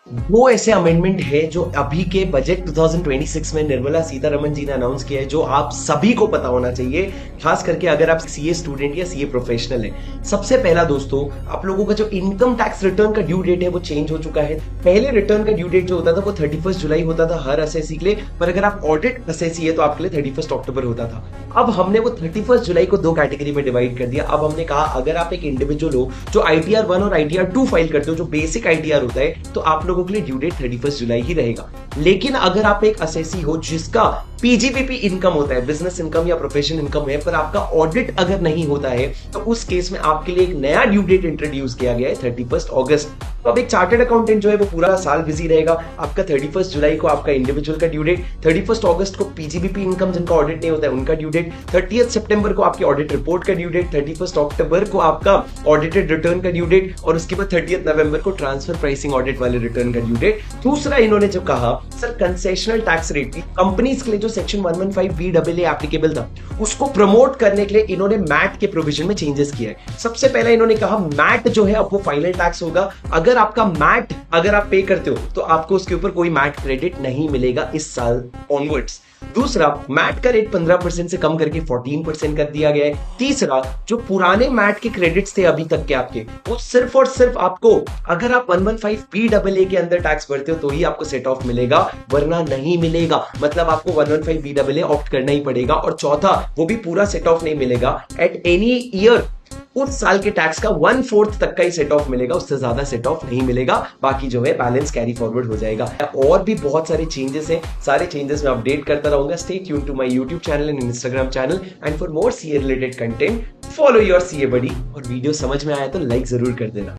वो ऐसे अमेंडमेंट है जो अभी के बजट 2026 में निर्मला सीतारमण जी ने अनाउंस किया है, जो आप सभी को पता होना चाहिए, खास करके अगर आप सीए स्टूडेंट या सीए प्रोफेशनल है। सबसे पहला दोस्तों, आप लोगों का जो इनकम टैक्स रिटर्न का ड्यू डेट है वो चेंज हो चुका है। पहले रिटर्न का ड्यू डेट जो होता था वो 31 जुलाई होता था हर असेसी के लिए, पर अगर आप ऑडिट असेसी है तो आपके लिए 31 अक्टूबर होता था। अब हमने वो 31 जुलाई को दो कैटेगरी में डिवाइड कर दिया। अब हमने कहा अगर आप एक इंडिविजुअल हो जो आईटीआर 1 और आईटीआर 2 फाइल करते हो, जो बेसिक आईटीआर होता है, तो आप लोगों के लिए ड्यू डेट 31 जुलाई ही रहेगा। लेकिन अगर आप एक असेसी हो जिसका पीजीपीपी इनकम होता है, बिजनेस इनकम या प्रोफेशनल इनकम है, पर आपका ऑडिट अगर नहीं होता है, तो उस केस में आपके लिए एक नया ड्यू डेट इंट्रोड्यूस किया गया है 31 अगस्त। तो अब एक चार्टर्ड अकाउंटेंट जो है वो पूरा साल बिजी रहेगा। आपका 31 जुलाई को आपका इंडिविजुअल का ड्यू डेट, 31 अगस्त को पीजीबीपी इनकम जिनका ऑडिट नहीं होता है उनका ड्यू डेट, 30 सितंबर को आपकी ऑडिट रिपोर्ट का ड्यू डेट, 31 अक्टूबर को आपका ऑडिटेड रिटर्न का ड्यू डेट, और उसके बाद 30 नवंबर को ट्रांसफर प्राइसिंग ऑडिट वाले रिटर्न का ड्यू डेट। दूसरा इन्होंने जो कहा, sir concessional tax rate companies के लिए जो सेक्शन 115 BAA एप्लीकेबल था उसको प्रमोट करने के लिए इन्होंने मैट के प्रोविजन में चेंजेस किया है। सबसे पहले इन्होंने कहा मैट जो है अब वो फाइनल टैक्स होगा। अगर आपका मैट अगर आप पे करते हो तो आपको उसके ऊपर कोई मैट क्रेडिट नहीं मिलेगा इस साल ऑनवर्ड्स। दूसरा, मैट का रेट 15% से कम करके 14% कर दिया गया है। तीसरा, जो पुराने मैट के क्रेडिट्स थे अभी तक के आपके, वो सिर्फ और सिर्फ आपको अगर आप 115 BAA के अंदर टैक्स भरते हो तो ही आपको सेट ऑफ मिलेगा, वरना नहीं मिलेगा। मतलब आपको 115 BAA ऑप्ट करना ही पड़ेगा। और चौथा, वो भी पूरा सेट ऑफ नहीं मिलेगा, एट एनी ईयर उस साल के टैक्स का 1/4 तक का ही सेट ऑफ मिलेगा, उससे ज्यादा सेट ऑफ नहीं मिलेगा। बाकी जो है बैलेंस कैरी फॉरवर्ड हो जाएगा। और भी बहुत सारे चेंजेस हैं, सारे चेंजेस मैं अपडेट करता रहूंगा। Stay tune to my YouTube channel and Instagram channel, and for more CA related content follow your CA buddy. और वीडियो समझ में आया तो लाइक जरूर कर देना।